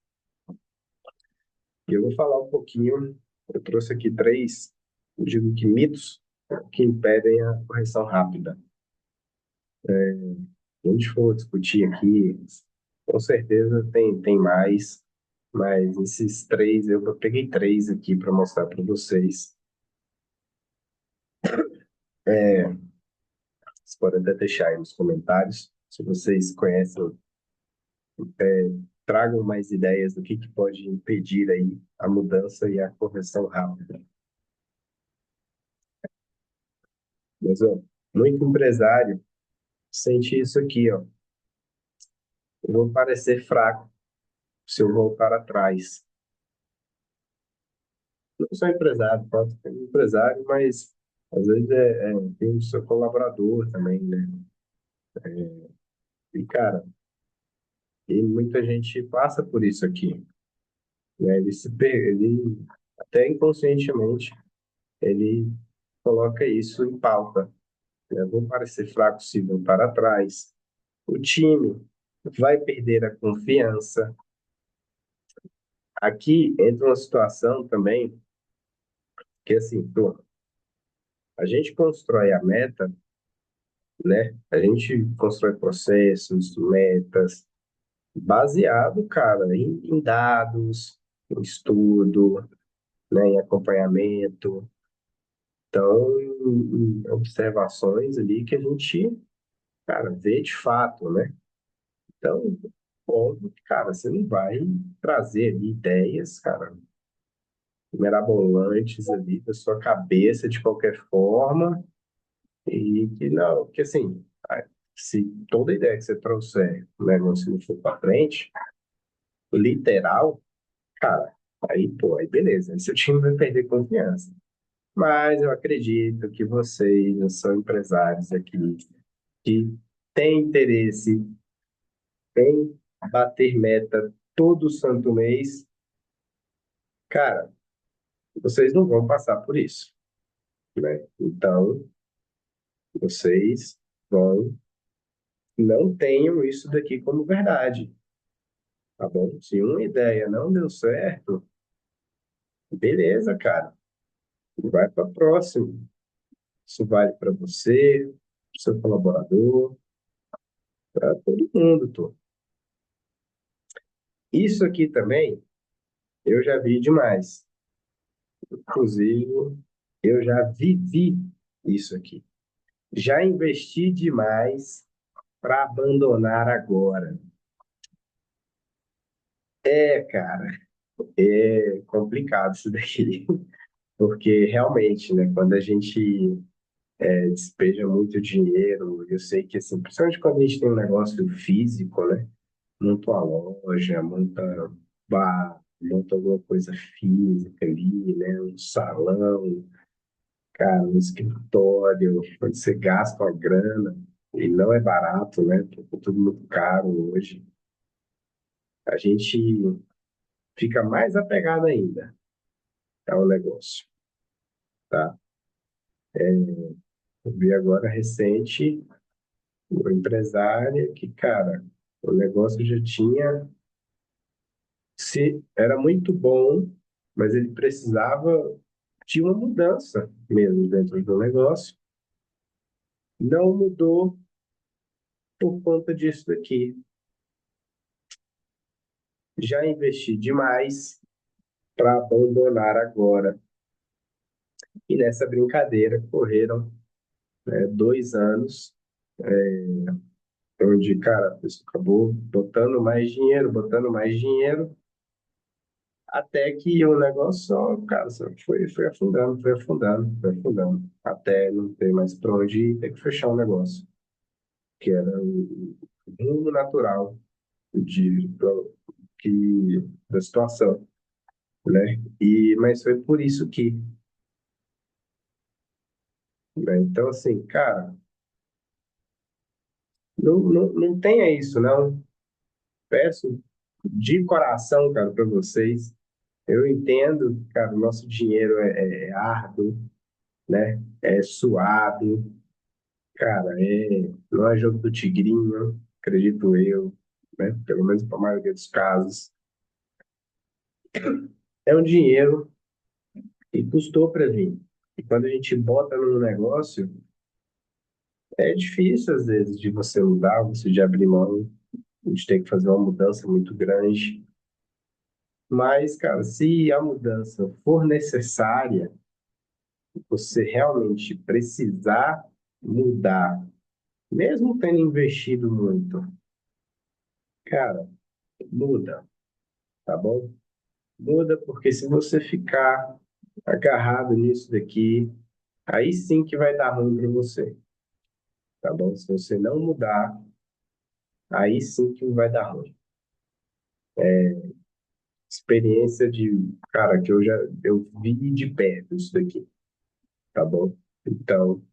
E eu vou falar um pouquinho, eu trouxe aqui três, eu digo que mitos que impedem a correção rápida. Se a gente for discutir aqui, com certeza tem mais, mas esses três, eu peguei três aqui para mostrar para vocês. Vocês podem até deixar aí nos comentários, se vocês conhecem, tragam mais ideias do que pode impedir aí a mudança e a correção rápida. Mas, ó, muito empresário sente isso aqui, ó. Eu vou parecer fraco se eu voltar atrás. Não sou empresário, pode ser empresário, mas às vezes tem o seu colaborador também, né? E, cara, e muita gente passa por isso aqui, né? Ele até inconscientemente, ele coloca isso em pauta, né? Vou parecer fraco se voltar atrás. O time vai perder a confiança. Aqui entra uma situação também que, assim, pô, a gente constrói a meta, né? A gente constrói processos, metas, baseado, cara, em dados, em estudo, né, em acompanhamento, então, em observações ali que a gente, cara, vê de fato, né? Então, óbvio que, cara, você não vai trazer ali ideias, cara, mirabolantes ali da sua cabeça de qualquer forma, e que não, que assim, se toda ideia que você trouxer, o negócio não for para frente, literal, cara, aí, pô, aí beleza, aí seu time vai perder confiança. Mas eu acredito que vocês são empresários aqui que têm interesse em bater meta todo santo mês. Cara, vocês não vão passar por isso, né? Então, vocês vão, não tenham isso daqui como verdade, tá bom? Se uma ideia não deu certo, beleza, cara, vai para a próxima. Isso vale para você, seu colaborador, para todo mundo, tô. Isso aqui também eu já vi demais. Inclusive, eu já vivi isso aqui. Já investi demais para abandonar agora. É, cara, é complicado isso daqui, porque realmente, né, quando a gente despeja muito dinheiro, eu sei que, assim, principalmente quando a gente tem um negócio físico, né, monta uma loja, monta alguma coisa física ali, né, um salão, cara, um escritório, onde você gasta uma grana, e não é barato, né, porque é tudo muito caro hoje, a gente fica mais apegado ainda ao negócio, tá? Eu vi agora recente uma empresária que, cara, o negócio já tinha, se era muito bom, mas ele precisava de uma mudança mesmo dentro do negócio. Não mudou por conta disso daqui. Já investi demais para abandonar agora. E nessa brincadeira correram, né, 2 anos, onde, cara, a pessoa acabou botando mais dinheiro, até que o negócio só, cara, só foi afundando, foi afundando, foi afundando, até não ter mais para onde ir, ter que fechar o negócio, que era o rumo natural de, da situação, né? Mas foi por isso que, né? Então, assim, cara, não tenha isso, não. Peço de coração, cara, para vocês. Eu entendo, cara, o nosso dinheiro é árduo, né? É suado, cara, não é jogo do tigrinho, acredito eu, né? Pelo menos para a maioria dos casos. É um dinheiro que custou para vir. E quando a gente bota num negócio, é difícil às vezes de você mudar, você de abrir mão, a gente tem que fazer uma mudança muito grande. Mas, cara, se a mudança for necessária, você realmente precisar mudar, mesmo tendo investido muito, cara, muda, tá bom? Muda porque se você ficar agarrado nisso daqui, aí sim que vai dar ruim para você, tá bom? Se você não mudar, aí sim que vai dar ruim. Experiência de, cara, que eu vi de perto isso daqui, tá bom? Então,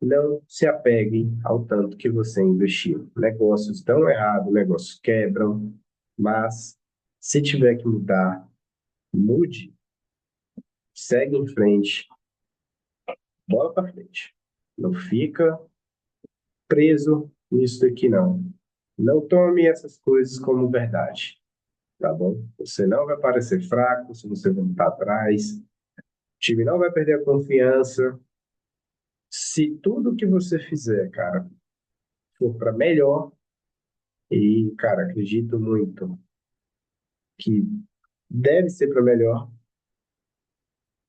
não se apeguem ao tanto que você investiu. Negócios dão errado, negócios quebram, mas se tiver que mudar, mude, segue em frente, bola para frente. Não fica preso nisso daqui, não. Não tome essas coisas como verdade, tá bom? Você não vai parecer fraco se você voltar atrás. O time não vai perder a confiança. Se tudo que você fizer, cara, for para melhor, e, cara, acredito muito que deve ser para melhor,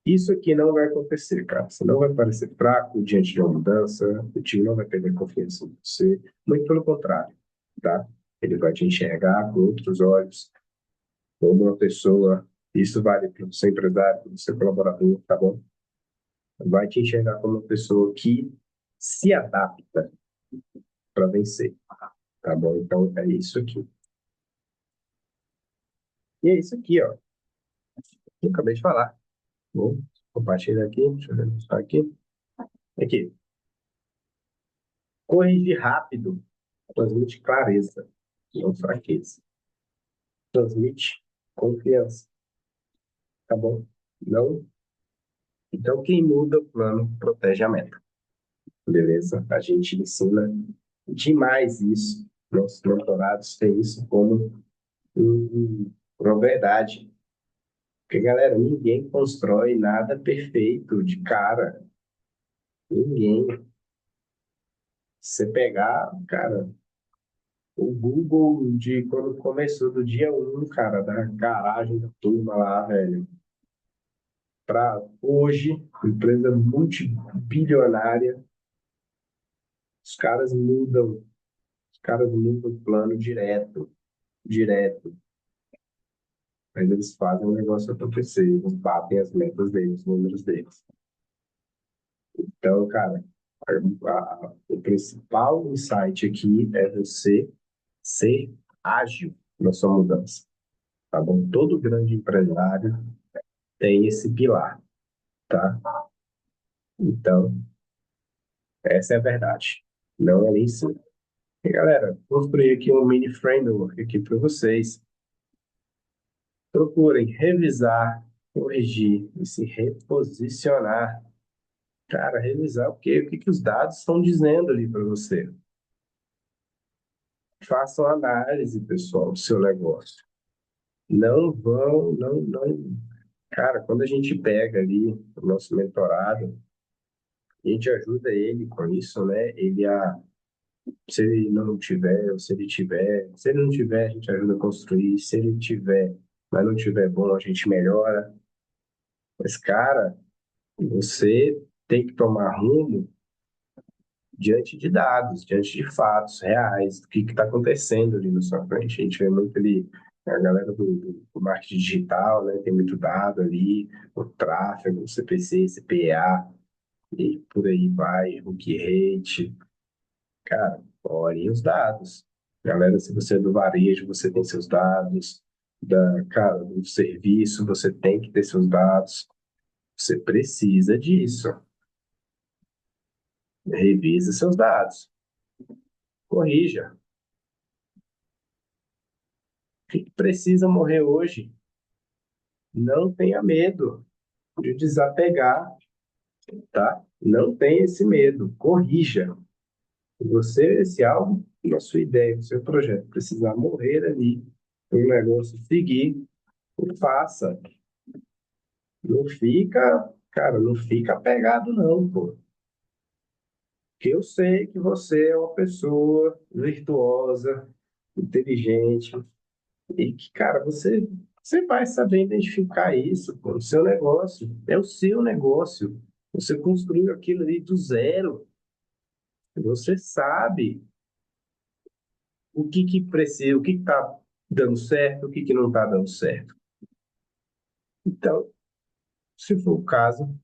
isso aqui não vai acontecer, cara. Você não vai parecer fraco diante de uma mudança, o time não vai perder confiança em você. Muito pelo contrário, tá? Ele vai te enxergar com outros olhos, como uma pessoa. Isso vale para o seu empresário, para o seu colaborador, tá bom? Vai te enxergar como uma pessoa que se adapta para vencer, tá bom? Então é isso aqui. E é isso aqui, ó. Eu acabei de falar. Bom, Compartilha aqui, deixa eu ver só aqui. Aqui. Corrigir rápido transmite clareza, não fraqueza. Transmite confiança, tá bom? Não. Então, quem muda o plano protege a meta, beleza? A gente ensina demais isso. Nossos mentorados têm isso como uma verdade. Porque, galera, ninguém constrói nada perfeito de cara. Ninguém. Se você pegar, cara, o Google de quando começou do dia um, cara, da garagem da turma lá, velho, para hoje, empresa multibilionária, os caras mudam o plano direto, direto. Mas eles fazem o negócio acontecer, eles batem as metas deles, os números deles. Então, cara, o principal insight aqui é você ser ágil na sua mudança, tá bom? Todo grande empresário tem esse pilar, tá? Então, essa é a verdade. Não é nem isso. E, galera, construí aqui um mini framework aqui para vocês. Procurem revisar, corrigir e se reposicionar. Cara, revisar o que os dados estão dizendo ali para você. Façam análise, pessoal, do seu negócio. Não vão, não. Cara, quando a gente pega ali o nosso mentorado, a gente ajuda ele com isso, né? Se ele não tiver, ou se ele tiver, se ele não tiver, a gente ajuda a construir. Se ele tiver, mas não tiver bom, a gente melhora. Mas, cara, você tem que tomar rumo diante de dados, diante de fatos reais, do que está acontecendo ali na sua frente. A gente vê muito ali a galera do marketing digital, né? Tem muito dado ali, o tráfego, o CPC, CPA, e por aí vai, o que rate. Cara, olhem os dados. Galera, se você é do varejo, você tem seus dados. Cara, do serviço, você tem que ter seus dados. Você precisa disso. Revise seus dados. Corrija. O que precisa morrer hoje? Não tenha medo de desapegar, tá? Não tenha esse medo. Corrija. Você, se algo na sua ideia, no seu projeto precisar morrer ali, o negócio seguir, faça. Não fica, cara, não fica apegado não, pô. Porque eu sei que você é uma pessoa virtuosa, inteligente, e que, cara, você vai saber identificar isso, pô, no seu negócio. É o seu negócio. Você construiu aquilo ali do zero. Você sabe o que que precisa, o que que tá dando certo, o que que não tá dando certo. Então, se for o caso,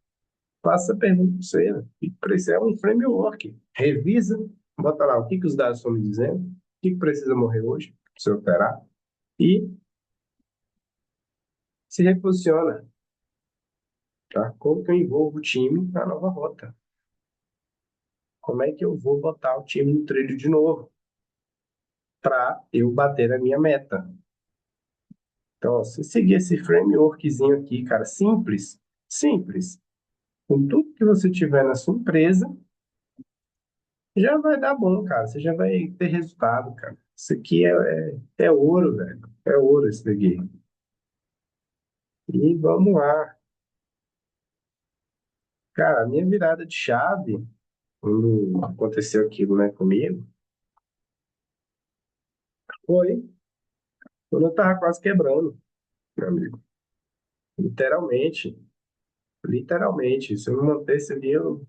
faça a pergunta para você, né? O que precisa é um framework. Revisa, bota lá o que que os dados estão me dizendo, o que que precisa morrer hoje, para você operar, e se reposiciona, tá? Como que eu envolvo o time na nova rota? Como é que eu vou botar o time no trilho de novo para eu bater a minha meta? Então, se seguir esse frameworkzinho aqui, cara, simples, simples, com tudo que você tiver na sua empresa, já vai dar bom, cara. Você já vai ter resultado, cara. Isso aqui é ouro, velho. É ouro esse daqui. E vamos lá. Cara, a minha virada de chave, quando aconteceu aquilo, né, comigo, foi quando eu tava quase quebrando, meu amigo. Literalmente. Literalmente. Se eu não mantesse ali, eu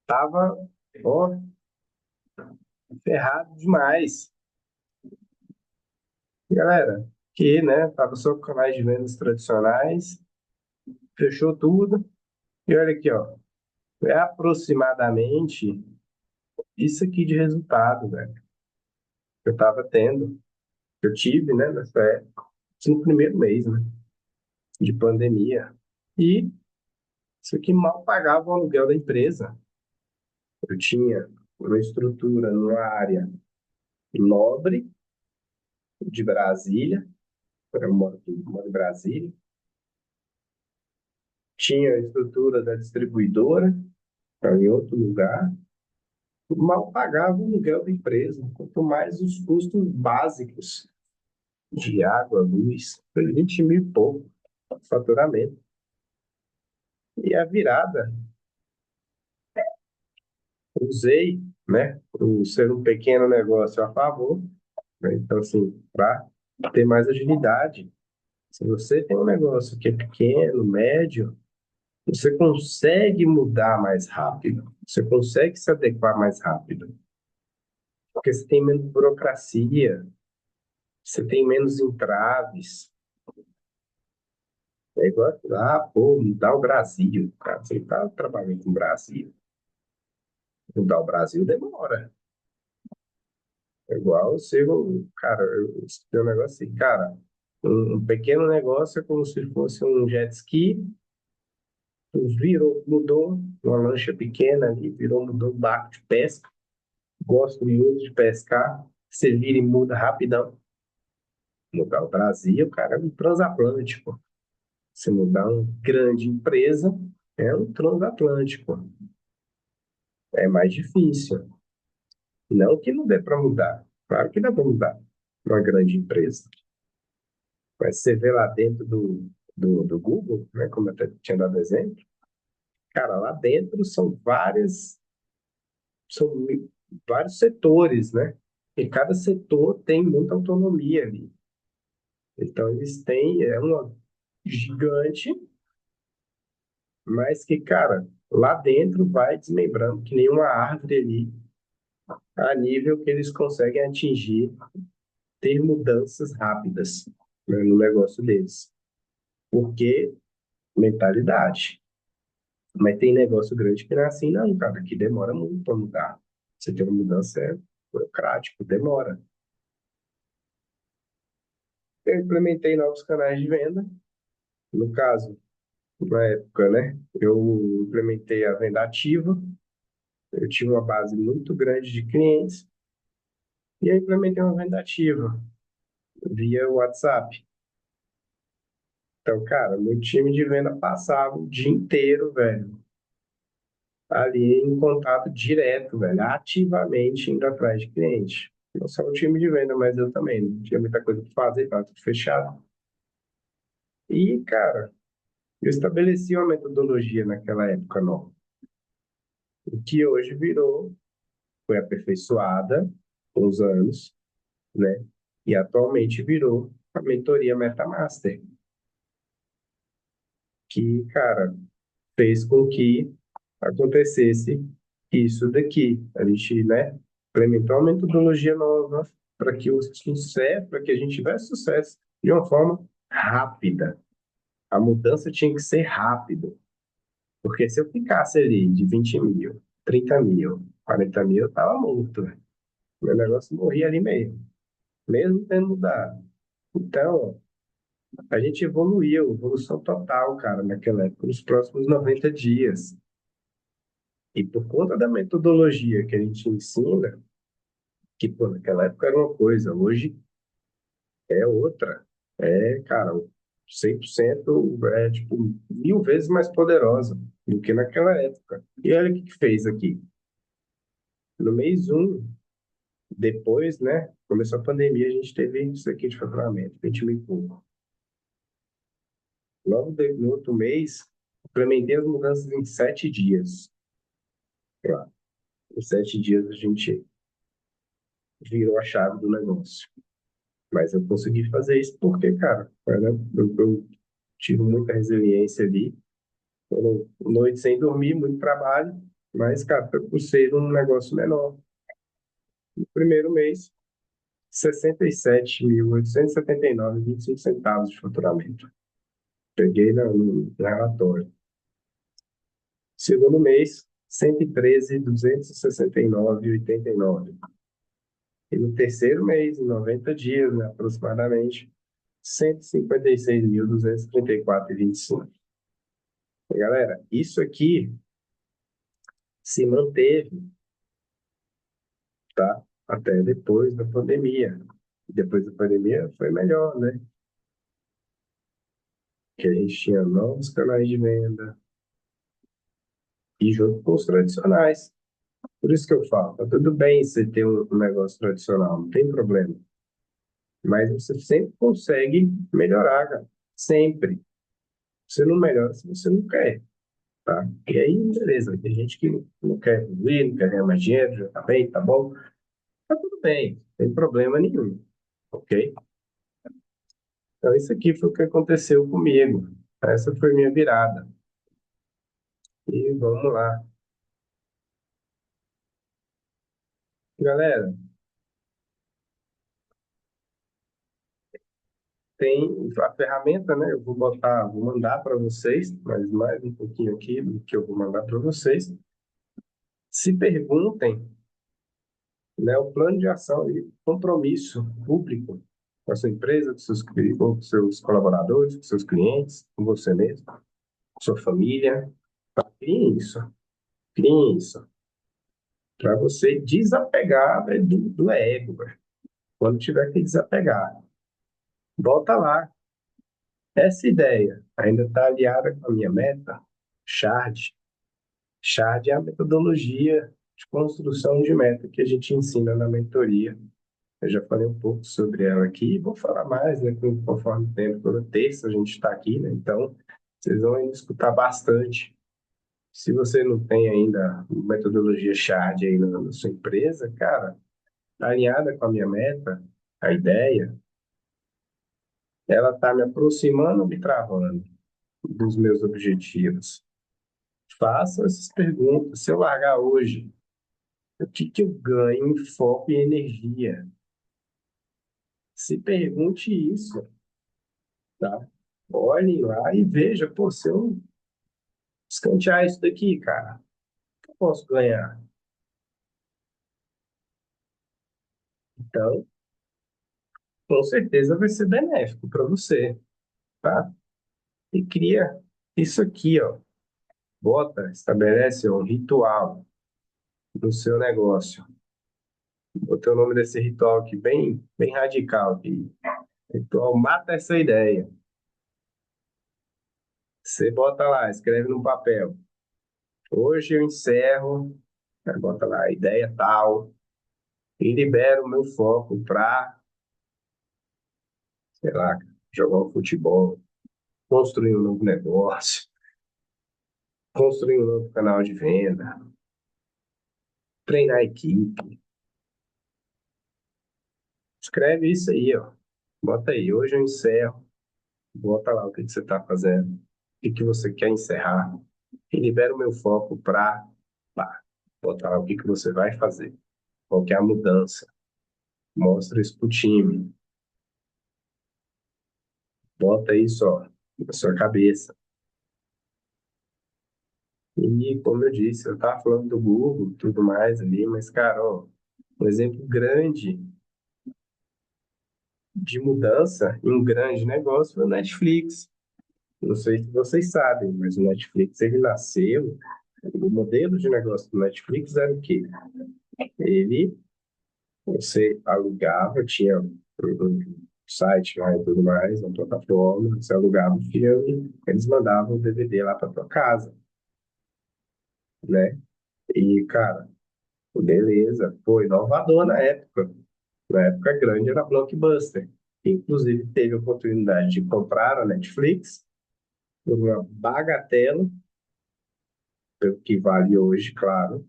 tava, ó, ferrado demais. E, galera, que, né, tava só com canais de vendas tradicionais, fechou tudo. E olha aqui, ó. É aproximadamente isso aqui de resultado, velho, que eu tava tendo, que eu tive, né, nessa época, no primeiro mês, né, de pandemia. E Isso aqui mal pagava o aluguel da empresa. Eu tinha uma estrutura numa área nobre de Brasília, eu moro em Brasília, tinha a estrutura da distribuidora, estava em outro lugar, mal pagava o aluguel da empresa, quanto mais os custos básicos de água, luz, foi 20 mil e pouco, faturamento. E a virada, usei, né, o ser um pequeno negócio a favor, né? Então, assim, para ter mais agilidade. Se você tem um negócio que é pequeno, médio, você consegue mudar mais rápido, você consegue se adequar mais rápido, porque você tem menos burocracia, você tem menos entraves. É igual, pô, mudar o Brasil, cara, você está trabalhando com o Brasil. Mudar o Brasil demora. É igual ser, cara, eu tenho um negócio assim, cara, um pequeno negócio é como se fosse um jet ski, virou, mudou, uma lancha pequena ali, virou, mudou um barco de pesca. Gosto muito de pescar. Você vira e muda rapidão. Mudar o Brasil, cara, é um transatlântico. Se mudar uma grande empresa, é um transatlântico. É mais difícil. Não que não dê para mudar. Claro que dá para mudar uma grande empresa. Mas você vê lá dentro do Google, né, como eu até tinha dado exemplo, cara, lá dentro são vários setores, né? E cada setor tem muita autonomia ali. Então, eles têm, é uma gigante, mas que, cara, lá dentro vai desmembrando que nem uma árvore ali, a nível que eles conseguem atingir, ter mudanças rápidas, né, no negócio deles. Porque mentalidade. Mas tem negócio grande que não é assim, não, cara, que demora muito para mudar. Você tem uma mudança burocrático, demora. Eu implementei novos canais de venda. No caso, na época, né, eu implementei a venda ativa. Eu tinha uma base muito grande de clientes e eu implementei uma venda ativa via WhatsApp. Então, cara, meu time de venda passava o dia inteiro, velho, ali em contato direto, velho, ativamente indo atrás de cliente. Não só o time de venda, mas eu também. Não tinha muita coisa para fazer, estava tudo fechado. E, cara, eu estabeleci uma metodologia naquela época nova, o que hoje virou, foi aperfeiçoada com os anos, né? E atualmente virou a mentoria MetaMaster, que, cara, fez com que acontecesse isso daqui. A gente, né, implementou uma metodologia nova para que o sucesso, para que a gente tivesse sucesso de uma forma rápida. A mudança tinha que ser rápido, porque se eu ficasse ali de 20 mil, 30 mil, 40 mil, eu estava morto. Meu negócio morria ali mesmo, mesmo tendo mudado. Então, a gente evoluiu, evolução total, cara, naquela época, nos próximos 90 dias. E por conta da metodologia que a gente ensina, que pô, naquela época era uma coisa, hoje é outra. É, cara, 100% é tipo 1000 vezes mais poderosa do que naquela época. E olha o que que fez aqui. No mês um, depois, né, começou a pandemia, a gente teve isso aqui de faturamento, 20 mil e pouco. No outro mês, implementei as mudanças em 7 dias. Claro, em 7 dias a gente virou a chave do negócio. Mas eu consegui fazer isso porque, cara, eu tive muita resiliência ali. Foram noites sem dormir, muito trabalho, mas, cara, foi por ser um negócio menor. No primeiro mês, 67.879,25 de faturamento. Peguei no relatório. Segundo mês, 113.269,89. E no terceiro mês, em 90 dias, né, aproximadamente, 156.234,25. Galera, isso aqui se manteve, tá? Até depois da pandemia. Depois da pandemia foi melhor, né? Que a gente tinha novos canais de venda e junto com os tradicionais. Por isso que eu falo, tá tudo bem você ter um negócio tradicional, não tem problema. Mas você sempre consegue melhorar, cara. Sempre. Você não melhora se você não quer, tá? E aí, beleza, tem gente que não quer evoluir, não quer ganhar mais dinheiro, já tá bem, tá bom. Tá tudo bem, não tem problema nenhum, ok? Então, isso aqui foi o que aconteceu comigo. Essa foi minha virada. E vamos lá. Galera, tem a ferramenta, né? Eu vou botar, vou mandar para vocês, mas mais um pouquinho aqui do que eu vou mandar para vocês. Se perguntem, né, o plano de ação e compromisso público com a sua empresa, com seus colaboradores, com seus clientes, com você mesmo, com sua família. Criem isso, criem isso, para você desapegar, velho, do ego, velho. Quando tiver que desapegar, volta lá. Essa ideia ainda está aliada com a minha meta, SHARD. SHARD é a metodologia de construção de meta que a gente ensina na mentoria. Eu já falei um pouco sobre ela aqui, e vou falar mais, né, conforme o tempo. Toda terça a gente está aqui, né, então vocês vão ainda escutar bastante. Se você não tem ainda metodologia SHARD aí na sua empresa, cara, tá alinhada com a minha meta, a ideia, ela está me aproximando ou me travando dos meus objetivos? Faça essas perguntas. Se eu largar hoje, o que que eu ganho em foco e energia? Se pergunte isso, tá? Olhe lá e veja, pô, se eu escantear isso daqui, cara, o que eu posso ganhar? Então, com certeza vai ser benéfico para você, tá? E cria isso aqui, ó. Bota, estabelece um ritual no seu negócio. Botei o nome desse ritual aqui bem, bem radical aqui. Ritual mata essa ideia. Você bota lá, escreve no papel. Hoje eu encerro, aí bota lá, ideia tal, e libero o meu foco para, sei lá, jogar um futebol, construir um novo negócio, construir um novo canal de venda, treinar a equipe. Escreve isso aí, ó. Bota aí, hoje eu encerro, bota lá o que que você está fazendo, o que que você quer encerrar, e libera o meu foco para, bota lá o que que você vai fazer, qual que é a mudança. Mostra isso pro time, bota isso, ó, na sua cabeça. E, como eu disse, eu estava falando do Google e tudo mais ali, mas, cara, ó, um exemplo grande de mudança em um grande negócio foi o Netflix. Não sei se vocês sabem, mas o Netflix, ele nasceu, o modelo de negócio do Netflix era o quê? Ele, você alugava, tinha um site lá e tudo mais, uma plataforma, você alugava o filme, eles mandavam o DVD lá para tua casa, né? E, cara, beleza, foi inovador na época. Na época grande era Blockbuster. Inclusive teve a oportunidade de comprar a Netflix por uma bagatela, pelo que vale hoje, claro,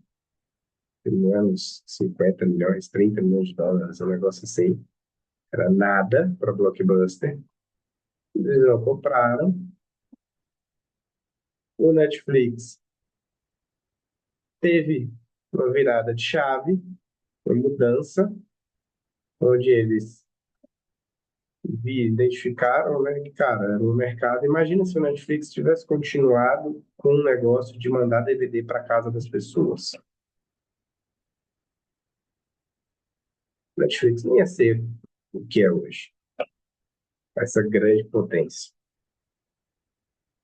pelo menos 50 milhões, 30 milhões de dólares, um negócio assim. Era nada para Blockbuster. Eles não compraram. O Netflix teve uma virada de chave, uma mudança, onde eles identificaram, né, que, cara, era um mercado. Imagina se o Netflix tivesse continuado com um negócio de mandar DVD para casa das pessoas. O Netflix nem ia ser o que é hoje, essa grande potência.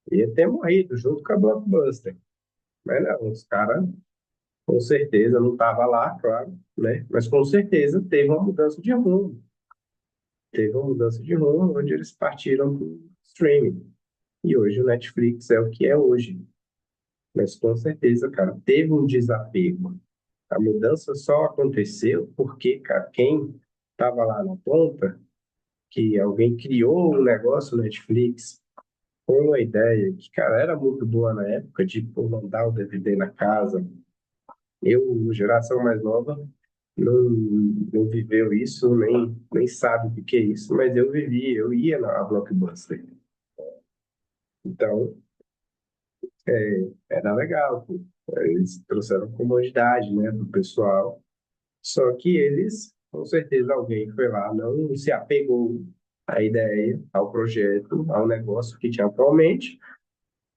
Ia ter morrido junto com a Blockbuster. Mas não, os caras, com certeza, não estavam lá, claro, né? Mas com certeza teve uma mudança de rumo. Teve uma mudança de rumo onde eles partiram para o streaming. E hoje o Netflix é o que é hoje. Mas com certeza, cara, teve um desapego. A mudança só aconteceu porque, cara, quem estava lá na ponta, que alguém criou um negócio no Netflix com uma ideia que, cara, era muito boa na época, de pô, mandar o DVD na casa. Eu, geração mais nova, não, não viveu isso, nem sabe o que que é isso, mas eu vivi, eu ia na Blockbuster. Então, era legal, pô. Eles trouxeram comodidade, né, pro pessoal. Só que eles, com certeza, alguém foi lá, não se apegou à ideia, ao projeto, ao negócio que tinha atualmente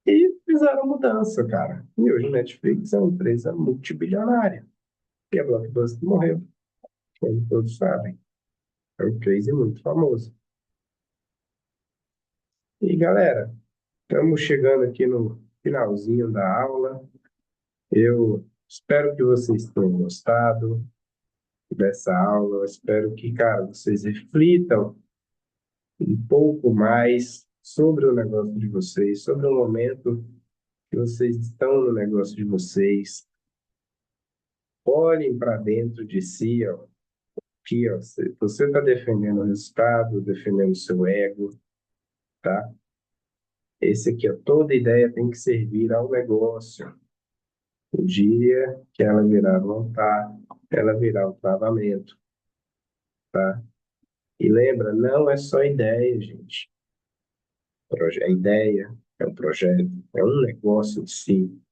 e fizeram mudança, cara. E hoje o Netflix é uma empresa multibilionária. E a Blockbuster morreu, como todos sabem. É um case muito famoso. E galera, estamos chegando aqui no finalzinho da aula. Eu espero que vocês tenham gostado dessa aula. Eu espero que, cara, vocês reflitam um pouco mais sobre o negócio de vocês, sobre o momento que vocês estão no negócio de vocês. Olhem para dentro de si, ó, que ó, você está defendendo o resultado, defendendo o seu ego, tá? Esse aqui, ó, toda ideia tem que servir ao negócio. O dia que ela virar montar, ela virá o travamento, tá? E lembra, não é só ideia, gente. É ideia, é um projeto, é um negócio de si,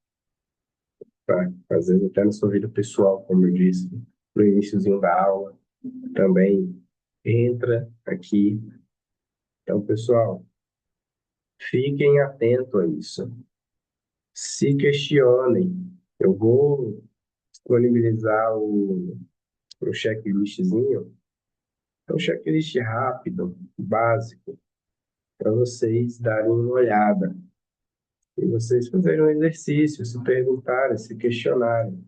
tá? Às vezes até na sua vida pessoal, como eu disse no iniciozinho da aula, também entra aqui. Então, pessoal, fiquem atentos a isso. Se questionem. Eu vou disponibilizar o checklistzinho, é um checklist rápido, básico, para vocês darem uma olhada. E vocês fazerem um exercício, se perguntarem, se questionarem,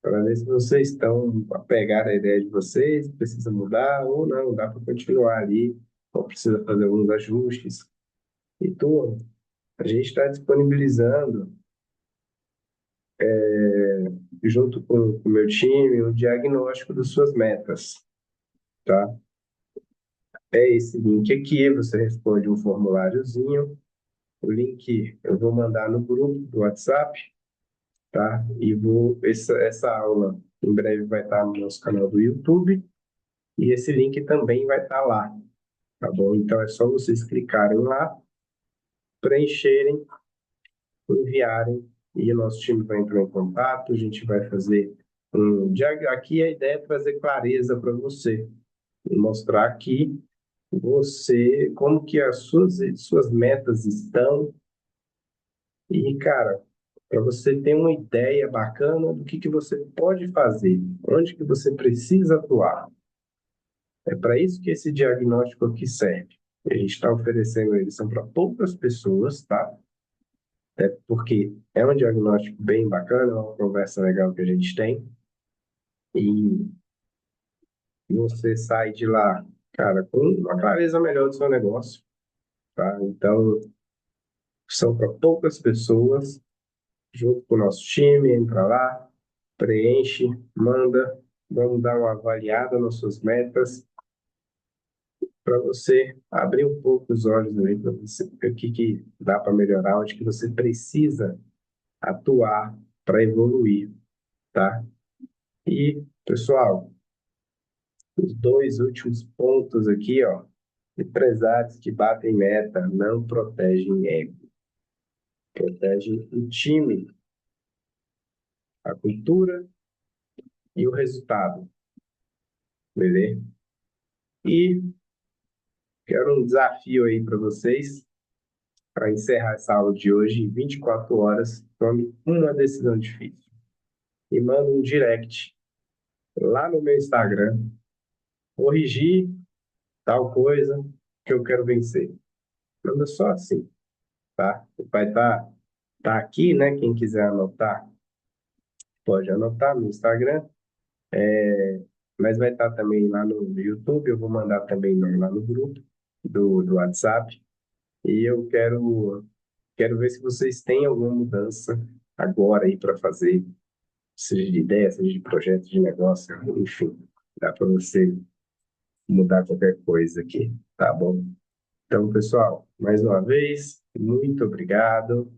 para ver se vocês estão a pegar a ideia de vocês, precisa mudar ou não, dá para continuar ali, ou precisa fazer alguns ajustes. E turma, a gente está disponibilizando, junto com o meu time, um diagnóstico das suas metas, tá? É esse link aqui, você responde um formuláriozinho, o link eu vou mandar no grupo do WhatsApp, tá? E essa aula em breve vai estar no nosso canal do YouTube, e esse link também vai estar lá, tá bom? Então é só vocês clicarem lá, preencherem, enviarem, e o nosso time vai entrar em contato, a gente vai fazer aqui a ideia é trazer clareza para você, e mostrar aqui você, como que as suas metas estão, e, cara, para você ter uma ideia bacana do que você pode fazer, onde que você precisa atuar. É para isso que esse diagnóstico aqui serve. A gente está oferecendo ele, são para poucas pessoas, tá? É porque é um diagnóstico bem bacana, é uma conversa legal que a gente tem, e você sai de lá, cara, com uma clareza melhor do seu negócio, tá? Então, são para poucas pessoas, junto com o nosso time, entra lá, preenche, manda, vamos dar uma avaliada nas suas metas, para você abrir um pouco os olhos ali, para você ver o que, que dá para melhorar, onde que você precisa atuar para evoluir, tá? E, pessoal, os dois últimos pontos aqui, ó. Empresários que batem meta não protegem ego, protegem o time, a cultura e o resultado, beleza? E quero um desafio aí para vocês, para encerrar essa aula de hoje, em 24 horas, tome uma decisão difícil. E manda um direct lá no meu Instagram, corrigir tal coisa que eu quero vencer. Manda só assim. tá? Vai tá aqui, né? Quem quiser anotar, pode anotar no Instagram, mas vai estar também lá no YouTube. Eu vou mandar também lá no grupo do WhatsApp. E eu quero ver se vocês têm alguma mudança agora aí para fazer, seja de ideia, seja de projeto de negócio, enfim, dá para você mudar qualquer coisa aqui, tá bom? Então, pessoal, mais uma vez, muito obrigado.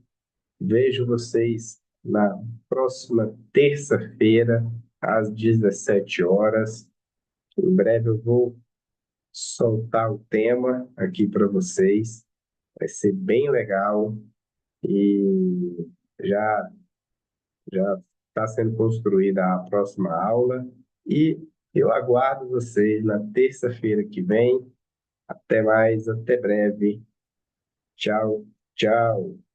Vejo vocês na próxima terça-feira, às 17 horas. Em breve eu vou soltar o tema aqui para vocês. Vai ser bem legal e já já está sendo construída a próxima aula e eu aguardo vocês na terça-feira que vem. Até mais, até breve. Tchau, tchau.